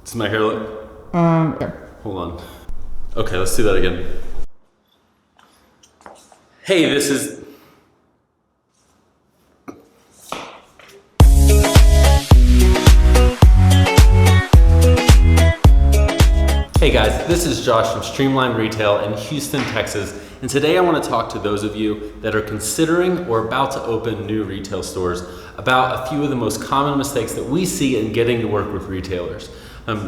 Does my hair look? Yeah. Hold on. Okay, let's do that again. Hey, this is... Hey guys, this is Josh from Streamline Retail in Houston, Texas, and today I want to talk to those of you that are considering or about to open new retail stores about a few of the most common mistakes that we see in getting to work with retailers.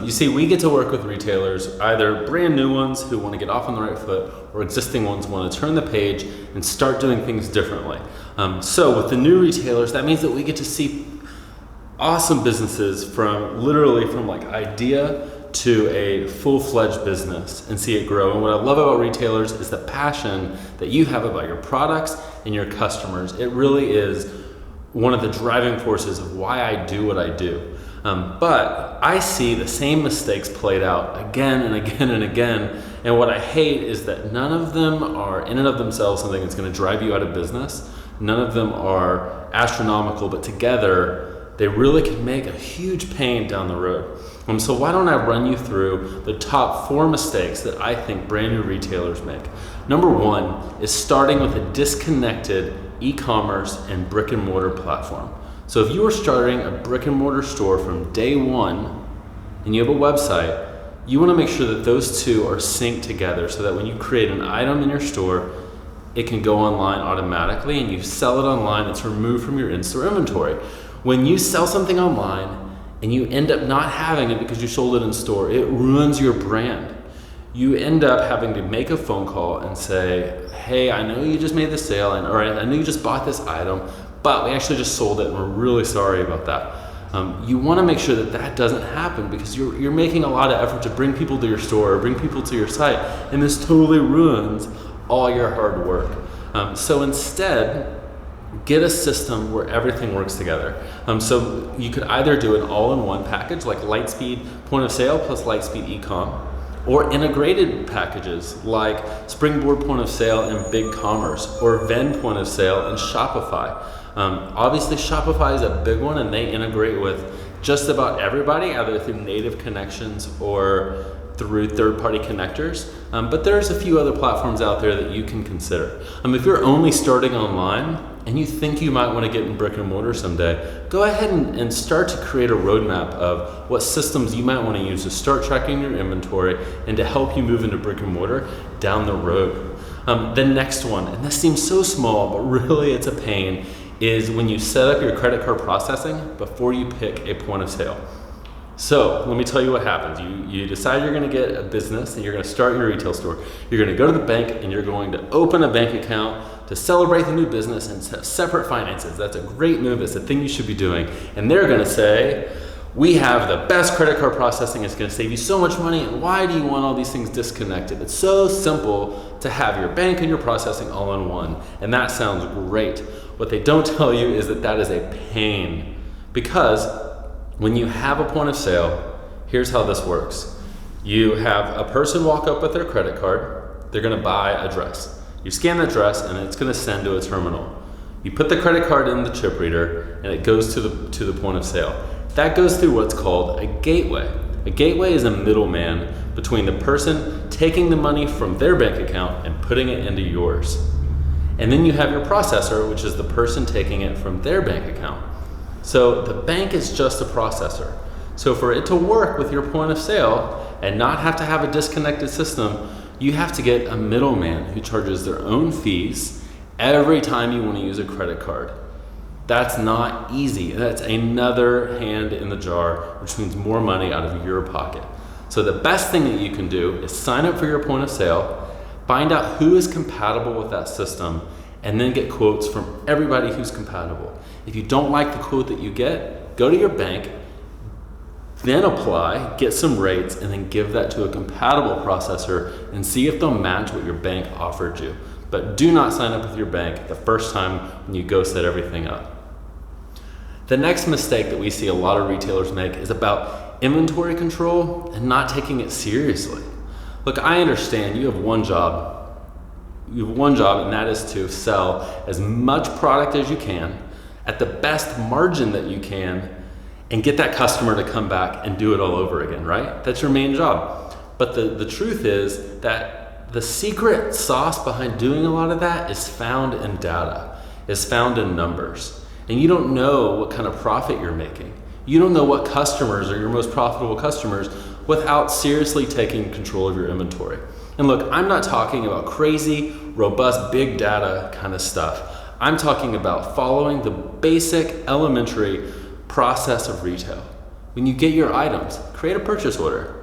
You see, we get to work with retailers, either brand new ones who want to get off on the right foot, or existing ones who want to turn the page and start doing things differently. So with the new retailers, that means that we get to see awesome businesses from like idea to a full-fledged business and see it grow. And what I love about retailers is the passion that you have about your products and your customers. It really is one of the driving forces of why I do what I do. But I see the same mistakes played out again and again and again. And what I hate is that none of them are in and of themselves something that's going to drive you out of business. None of them are astronomical, but together they really can make a huge pain down the road. So why don't I run you through the top 4 mistakes that I think brand new retailers make. Number 1 is starting with a disconnected e-commerce and brick and mortar platform. So if you are starting a brick and mortar store from day one and you have a website, you want to make sure that those two are synced together so that when you create an item in your store, it can go online automatically and you sell it online, it's removed from your in-store inventory. When you sell something online and you end up not having it because you sold it in store, it ruins your brand. You end up having to make a phone call and say, hey, I know you just made this sale, or I know you just bought this item, but we actually just sold it and we're really sorry about that. You want to make sure that that doesn't happen because you're making a lot of effort to bring people to your store or bring people to your site, and this totally ruins all your hard work. So instead, get a system where everything works together. So you could either do an all-in-one package like Lightspeed point of sale plus Lightspeed eCom, or integrated packages like Springboard point of sale and BigCommerce, or Vend point of sale and Shopify. Obviously Shopify is a big one and they integrate with just about everybody, either through native connections or through third-party connectors, but there's a few other platforms out there that you can consider. If you're only starting online and you think you might want to get in brick and mortar someday, go ahead and start to create a roadmap of what systems you might want to use to start tracking your inventory and to help you move into brick and mortar down the road. The next one, and this seems so small, but really it's a pain, is when you set up your credit card processing before you pick a point of sale. So let me tell you what happens. You decide you're going to get a business and you're going to start your retail store. You're going to go to the bank and you're going to open a bank account to celebrate the new business and have separate finances. That's a great move. It's a thing you should be doing. And they're going to say, we have the best credit card processing. It's going to save you so much money. And why do you want all these things disconnected? It's so simple to have your bank and your processing all in one. And that sounds great. What they don't tell you is that that is a pain, because when you have a point of sale, here's how this works. You have a person walk up with their credit card, they're gonna buy a dress. You scan that dress and it's gonna send to a terminal. You put the credit card in the chip reader and it goes to the point of sale. That goes through what's called a gateway. A gateway is a middleman between the person taking the money from their bank account and putting it into yours. And then you have your processor, which is the person taking it from their bank account. So the bank is just a processor. So for it to work with your point of sale and not have to have a disconnected system, you have to get a middleman who charges their own fees every time you want to use a credit card. That's not easy. That's another hand in the jar, which means more money out of your pocket. So the best thing that you can do is sign up for your point of sale, find out who is compatible with that system, and then get quotes from everybody who's compatible. If you don't like the quote that you get, go to your bank, then apply, get some rates, and then give that to a compatible processor and see if they'll match what your bank offered you. But do not sign up with your bank the first time when you go set everything up. The next mistake that we see a lot of retailers make is about inventory control and not taking it seriously. Look, I understand you have one job. You have one job, and that is to sell as much product as you can at the best margin that you can, and get that customer to come back and do it all over again, right? That's your main job. But the truth is that the secret sauce behind doing a lot of that is found in data, is found in numbers. And you don't know what kind of profit you're making. You don't know what customers are your most profitable customers without seriously taking control of your inventory. And look, I'm not talking about crazy, robust, big data kind of stuff. I'm talking about following the basic, elementary process of retail. When you get your items, create a purchase order.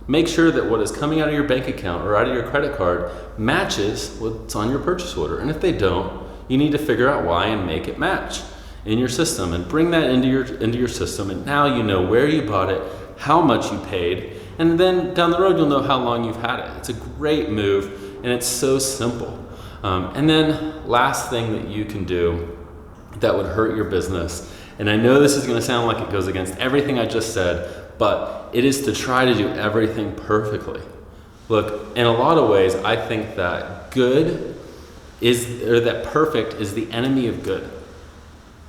Make sure that what is coming out of your bank account or out of your credit card matches what's on your purchase order. And if they don't, you need to figure out why and make it match in your system and bring that into your system. And now you know where you bought it, how much you paid, and then down the road you'll know how long you've had it. It's a great move and it's so simple. And then last thing that you can do that would hurt your business, and I know this is going to sound like it goes against everything I just said, but it is to try to do everything perfectly. Look, in a lot of ways, I think that perfect is the enemy of good.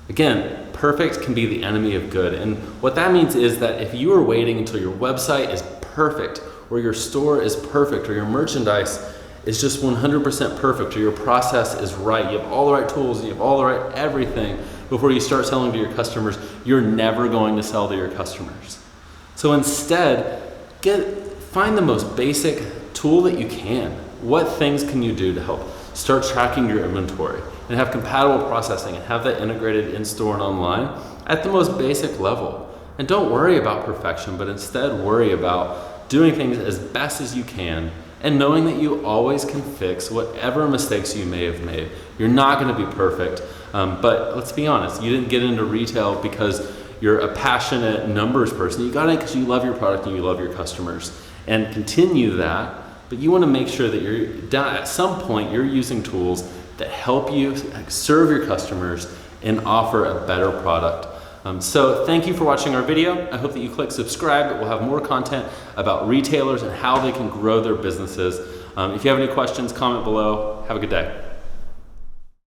Again, perfect can be the enemy of good. And what that means is that if you are waiting until your website is perfect, or your store is perfect, or your merchandise is just 100% perfect, or your process is right, you have all the right tools, you have all the right everything before you start selling to your customers, you're never going to sell to your customers. So instead, find the most basic tool that you can. What things can you do to help start tracking your inventory and have compatible processing and have that integrated in-store and online at the most basic level? And don't worry about perfection, but instead worry about doing things as best as you can and knowing that you always can fix whatever mistakes you may have made. You're not going to be perfect, but let's be honest, you didn't get into retail because you're a passionate numbers person. You got in because you love your product and you love your customers, and continue that. But you want to make sure that at some point you're using tools that help you serve your customers and offer a better product. So thank you for watching our video. I hope that you click subscribe. We'll have more content about retailers and how they can grow their businesses. If you have any questions, comment below. Have a good day.